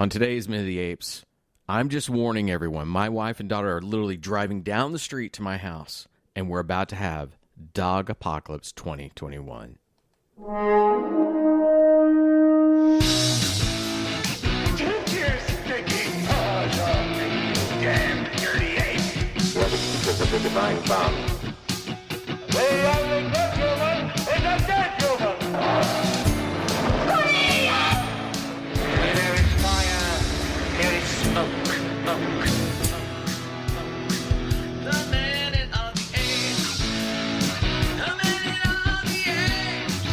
On today's Minute of the Apes, I'm just warning everyone, my wife and daughter are literally driving down the street to my house, and we're about to have Dog Apocalypse 2021. Take your stinking paws off me, you damn dirty ape! Divine bomb. The only good human is a dead human! Where there is fire, there is smoke. The minute of the apes. The minute of the apes.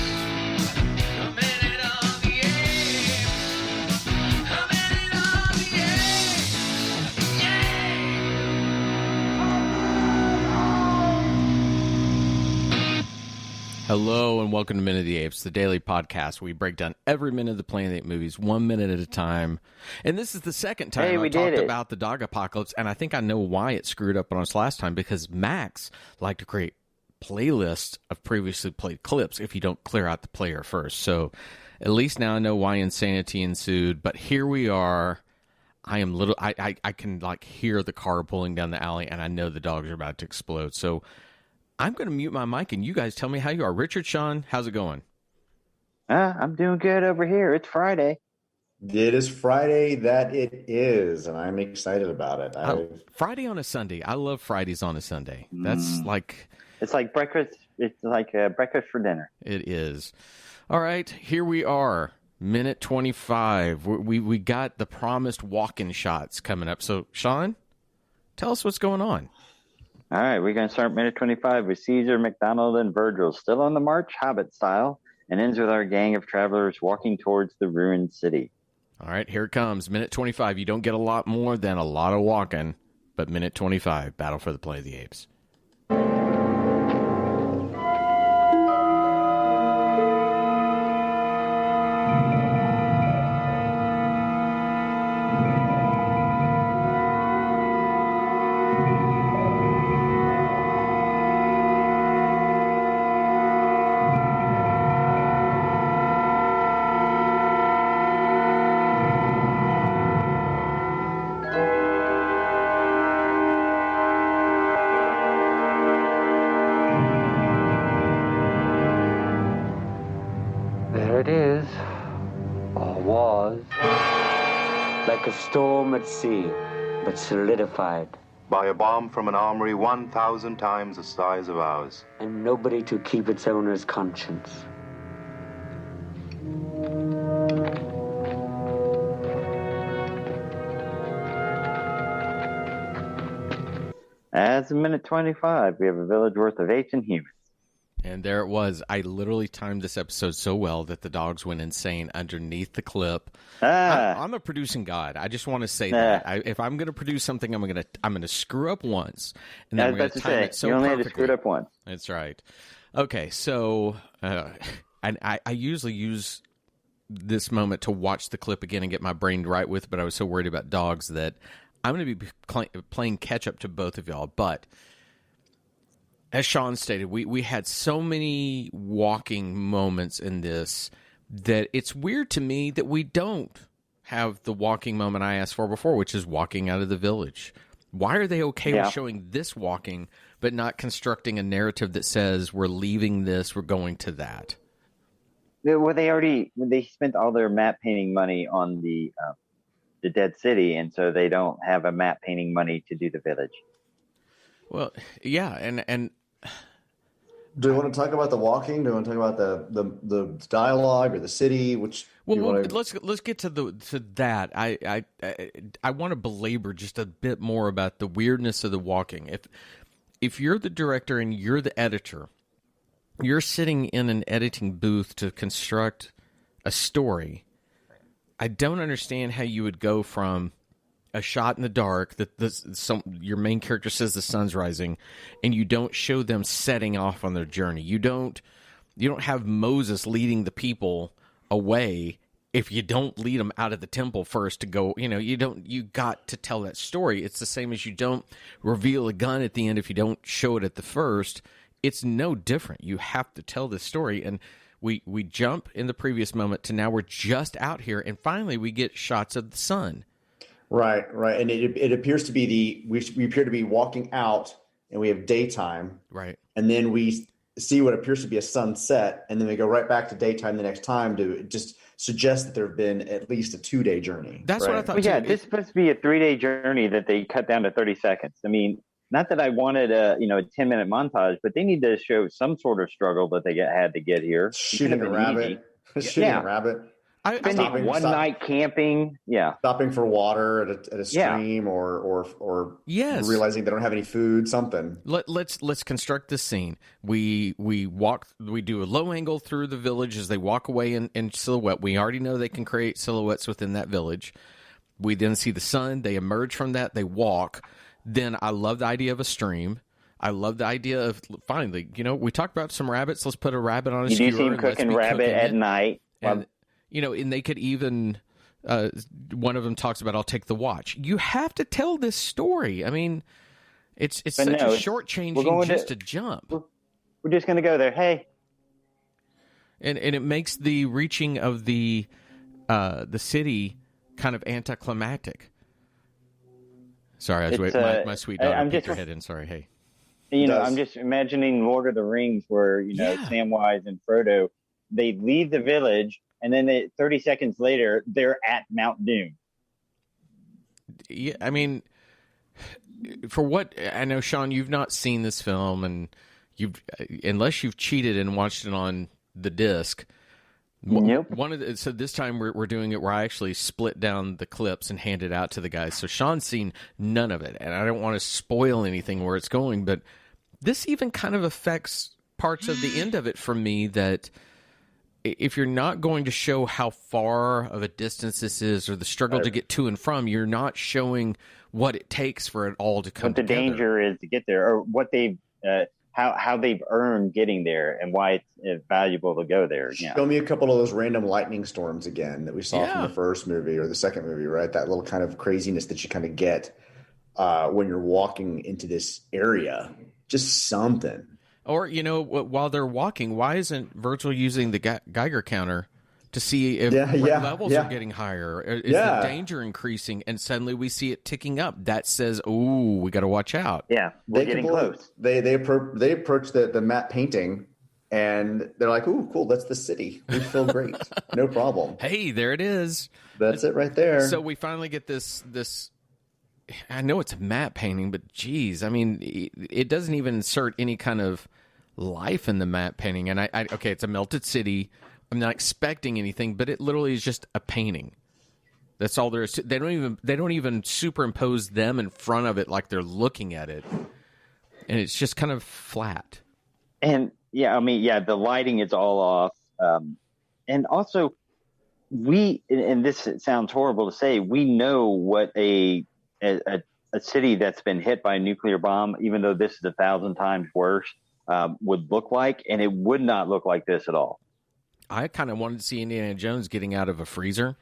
The minute of the apes. The minute of the apes. Yay! Hello and welcome to Minute of the Apes, the daily podcast where we break down every minute of the Planet of the Apes movies, 1 minute at a time. And this is the second time I talked about the Dog Apocalypse, and I think I know why it screwed up on us last time, because Max liked to create playlists of previously played clips if you don't clear out the player first. So at least now I know why insanity ensued, but here we are. I can like hear the car pulling down the alley, and I know the dogs are about to explode. So I'm going to mute my mic, and you guys tell me how you are. Richard, Sean, how's it going? I'm doing good over here. It's Friday. It is Friday that it is, and I'm excited about it. Friday on a Sunday. I love Fridays on a Sunday. That's like... It's like breakfast. It's like breakfast for dinner. It is. All right, here we are. Minute 25. We got the promised walk-in shots coming up. So, Sean, tell us what's going on. All right, we're going to start minute 25 with Caesar, MacDonald, and Virgil still on the march, Hobbit style, and ends with our gang of travelers walking towards the ruined city. All right, here it comes. Minute 25. You don't get a lot more than a lot of walking, but minute 25, Battle for the Planet of the Apes. There it is, or was, like a storm at sea, but solidified, by a bomb from an armory 1,000 times the size of ours. and nobody to keep its owner's conscience. As in minute 25, we have a village worth of apes and humans. And there it was. I literally timed this episode so well that the dogs went insane underneath the clip. I'm a producing god. I just want to say that if I'm going to produce something, I'm going to screw up once, and then I'm going to time it so you only perfectly. had to screw it up once. That's right. Okay, so and I usually use this moment to watch the clip again and get my brain right with, but I was so worried about dogs that I'm going to be playing catch up to both of y'all. But as Sean stated, we had so many walking moments in this that it's weird to me that we don't have the walking moment I asked for before, which is walking out of the village. Why are they okay with showing this walking, but not constructing a narrative that says we're leaving this, we're going to that? Well, they spent all their map painting money on the dead city, and so they don't have a map painting money to do the village. Well, yeah, and Do we want to talk about the walking? Do we want to talk about the dialogue or the city? Let's get to that. I want to belabor just a bit more about the weirdness of the walking. If you're the director and you're the editor, you're sitting in an editing booth to construct a story. I don't understand how you would go from a shot in the dark that your main character says the sun's rising, and you don't show them setting off on their journey. You don't have Moses leading the people away if you don't lead them out of the temple first to go. You got to tell that story. It's the same as you don't reveal a gun at the end if you don't show it at the first. It's no different. You have to tell this story, and We jump in the previous moment to now we're just out here, and finally we get shots of the sun. Right, and it appears to be we appear to be walking out, and we have daytime, right, and then we see what appears to be a sunset, and then we go right back to daytime the next time to just suggest that there have been at least a 2-day journey. That's right? what I thought. Well, yeah, too. this is supposed to be a 3-day journey that they cut down to 30 seconds. I mean, not that I wanted a 10-minute montage, but they need to show some sort of struggle that they had to get here. Shooting a rabbit, I Spending one night camping, stopping for water at a stream, or yes, realizing they don't have any food, something. Let's construct this scene. We do a low angle through the village as they walk away in silhouette. We already know they can create silhouettes within that village. We then see the sun. They emerge from that. They walk. Then I love the idea of a stream. I love the idea of finally, we talked about some rabbits. Let's put a rabbit on a skewer. You do see them cooking rabbit at night. And they could even one of them talks about, I'll take the watch. You have to tell this story. I mean, it's such a shortchanging just to jump. We're just going to go there. Hey. And it makes the reaching of the city kind of anticlimactic. Sorry, I was waiting. My sweet daughter peeked her head in. Sorry, hey. I'm just imagining Lord of the Rings where, Samwise and Frodo, they leave the village, and then 30 seconds later, they're at Mount Doom. Yeah, I mean, for what I know, Sean, you've not seen this film, and unless you've cheated and watched it on the disc. Nope. So this time we're doing it where I actually split down the clips and hand it out to the guys. So Sean's seen none of it, and I don't want to spoil anything where it's going, but this even kind of affects parts of the end of it for me, that if you're not going to show how far of a distance this is or the struggle to get to and from, you're not showing what it takes for it all to come together. What the danger is to get there, or what they've how they've earned getting there, and why it's valuable to go there. Yeah. Show me a couple of those random lightning storms again that we saw from the first movie or the second movie, right? That little kind of craziness that you kind of get when you're walking into this area. Just something. Or, while they're walking, why isn't Virgil using the Geiger counter to see if levels are getting higher? Is the danger increasing? And suddenly we see it ticking up. That says, "Ooh, we got to watch out." Yeah, we're getting close. They approach the map painting, and they're like, "Ooh, cool! That's the city. We feel great. No problem." Hey, there it is. That's it right there. So we finally get this. I know it's a map painting, but geez, I mean, it doesn't even insert any kind of life in the map painting. And okay, it's a melted city. I'm not expecting anything, but it literally is just a painting. That's all there is. They don't even superimpose them in front of it like they're looking at it, and it's just kind of flat. And the lighting is all off. And also, and this sounds horrible to say, we know what a city that's been hit by a nuclear bomb, even though this is 1,000 times worse, would look like, and it would not look like this at all. I kind of wanted to see Indiana Jones getting out of a freezer.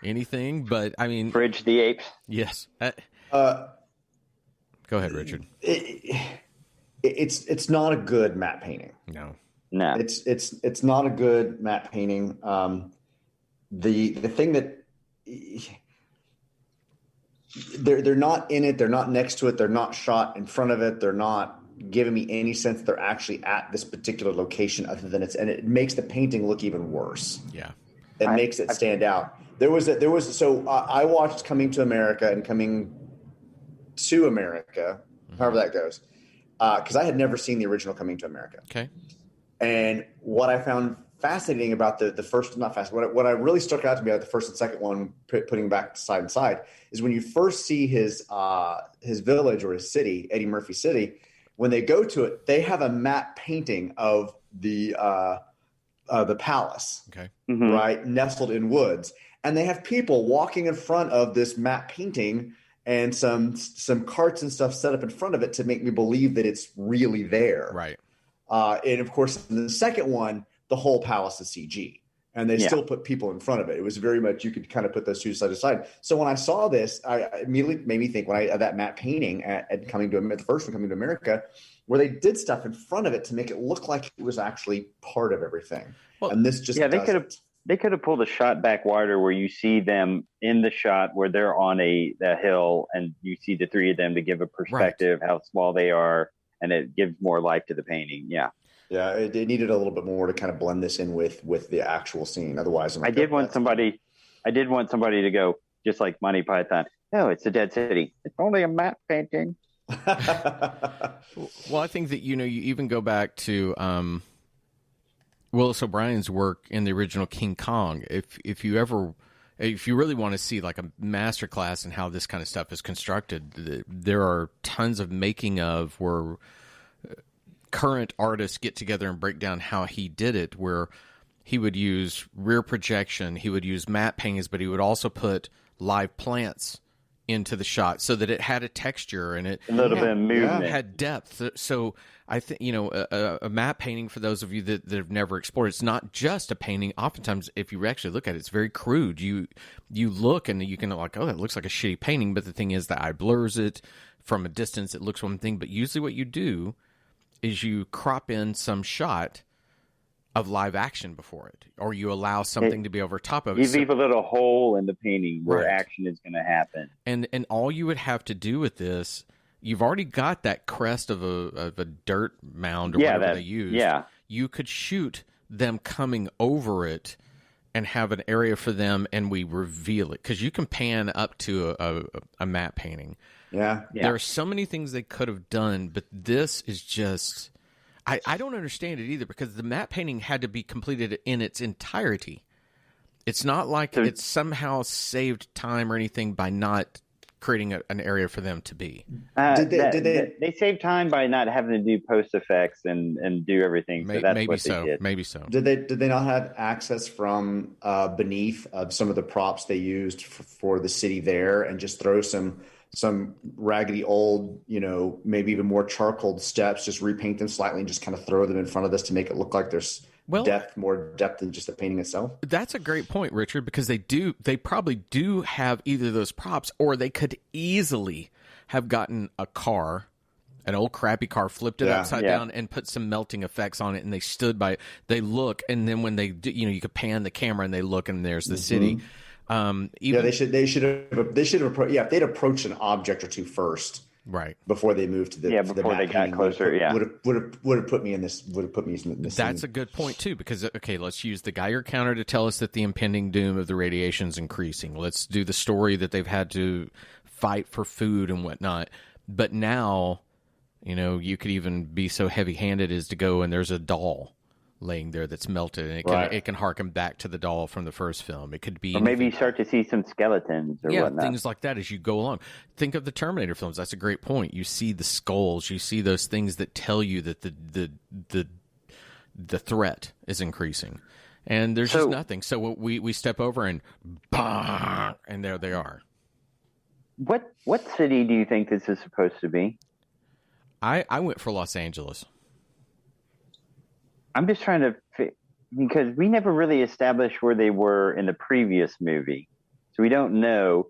Anything, but I mean... Bridge the Apes. Yes. Go ahead, Richard. It's not a good map painting. No. It's not a good map painting. The thing that... They're not in it. They're not next to it. They're not shot in front of it. They're not giving me any sense that they're actually at this particular location other than and it makes the painting look even worse. Yeah. It makes it stand out. I watched Coming to America and Coming to America, however that goes, because I had never seen the original Coming to America. Okay. And what I found fascinating about the first, not fascinating, what I really stuck out to me about the first and second one, putting back side and side, is when you first see his village or his city, Eddie Murphy City. When they go to it, they have a map painting of the palace, okay, right, nestled in woods, and they have people walking in front of this map painting and some carts and stuff set up in front of it to make me believe that it's really there, right. And of course, in the second one, the whole palace is CG. and they Yeah. still put people in front of it. It was very much, you could kind of put those two side to side. So when I saw this, I immediately made me think that matte painting at the first one, Coming to America, where they did stuff in front of it to make it look like it was actually part of everything. Well, and this just They could have pulled a shot back wider where you see them in the shot where they're on a hill and you see the three of them to give a perspective how small they are, and it gives more life to the painting. Yeah. Yeah, it needed a little bit more to kind of blend this in with the actual scene. Otherwise, I did want somebody to go just like Monty Python. No, it's a dead city. It's only a matte painting. Well, I think that, you even go back to Willis O'Brien's work in the original King Kong. If you really want to see like a masterclass in how this kind of stuff is constructed, there are tons of making of where current artists get together and break down how he did it, where he would use rear projection, he would use matte paintings, but he would also put live plants into the shot so that it had a texture and it a little bit of movement, had depth. So I think, a matte painting, for those of you that have never explored, it's not just a painting. Oftentimes, if you actually look at it, it's very crude. You look and you can like, oh, that looks like a shitty painting, but the thing is the eye blurs it. From a distance, it looks one thing, but usually what you do is you crop in some shot of live action before it, or you allow something to be over top of it. You leave a little hole in the painting where action is going to happen. And all you would have to do with this, you've already got that crest of a dirt mound or whatever they use. Yeah. You could shoot them coming over it and have an area for them, and we reveal it. Because you can pan up to a matte painting. Yeah. There are so many things they could have done, but this is just... I don't understand it either, because the matte painting had to be completed in its entirety. It's not like it somehow saved time or anything by not creating an area for them to be. They saved time by not having to do post effects and do everything. So that's what they did. Maybe so. Did they not have access from beneath some of the props they used for the city there, and just throw some raggedy old, maybe even more charcoal steps, just repaint them slightly and just kind of throw them in front of this to make it look like there's more depth than just the painting itself? That's a great point, Richard, because they probably do have either of those props, or they could easily have gotten an old crappy car, flipped it upside down and put some melting effects on it, and they stood by it. They look, and then when they do, you could pan the camera and they look, and there's the city. They should have if they'd approached an object or two first, right, before they moved to the before they got closer, would have put me in this. That's scene. a good point too, because let's use the Geiger counter to tell us that the impending doom of the radiation is increasing. Let's do the story that they've had to fight for food and whatnot. But now, you could even be so heavy-handed as to go and there's a doll laying there that's melted, and it can harken back to the doll from the first film. It could be, or maybe you start to see some skeletons or whatnot. Things like that as you go along. Think of the Terminator films. That's a great point. You see the skulls, you see those things that tell you that the threat is increasing, and there's just nothing. So we step over and bang, and there they are. What city do you think this is supposed to be? I went for Los Angeles. I'm just trying to, because we never really established where they were in the previous movie. So we don't know,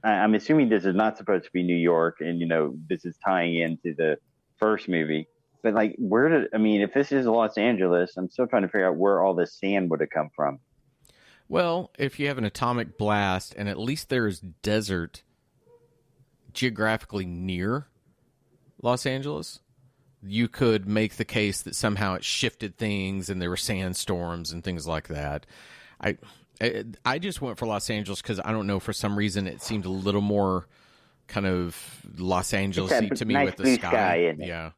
I'm assuming this is not supposed to be New York, and, this is tying into the first movie. But if this is Los Angeles, I'm still trying to figure out where all this sand would have come from. Well, if you have an atomic blast, and at least there's desert geographically near Los Angeles, you could make the case that somehow it shifted things and there were sandstorms and things like that. I just went for Los Angeles because I don't know, for some reason it seemed a little more kind of Los Angeles-y to me, nice with the sky. Yeah.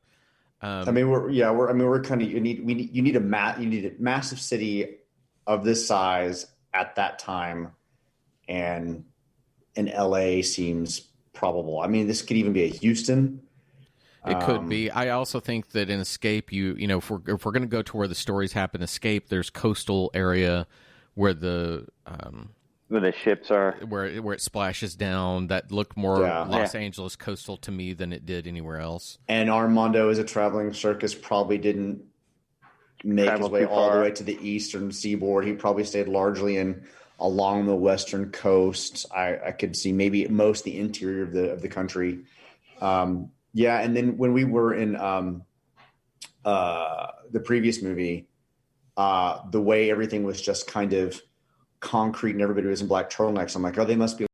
We're kind of, you need a massive city of this size at that time, and in LA seems probable. I mean, this could even be a Houston. It could be. I also think that in Escape, if we're going to go to where the stories happen, Escape, there's coastal area where the ships are, where it splashes down. That looked more Los Angeles coastal to me than it did anywhere else. And Armando, as a traveling circus, probably didn't make his Traveled way too all the far. way to the eastern seaboard. He probably stayed largely along the western coast. I could see maybe most the interior of the country. Yeah, and then when we were in the previous movie, the way everything was just kind of concrete and everybody was in black turtlenecks, I'm like, oh, they must be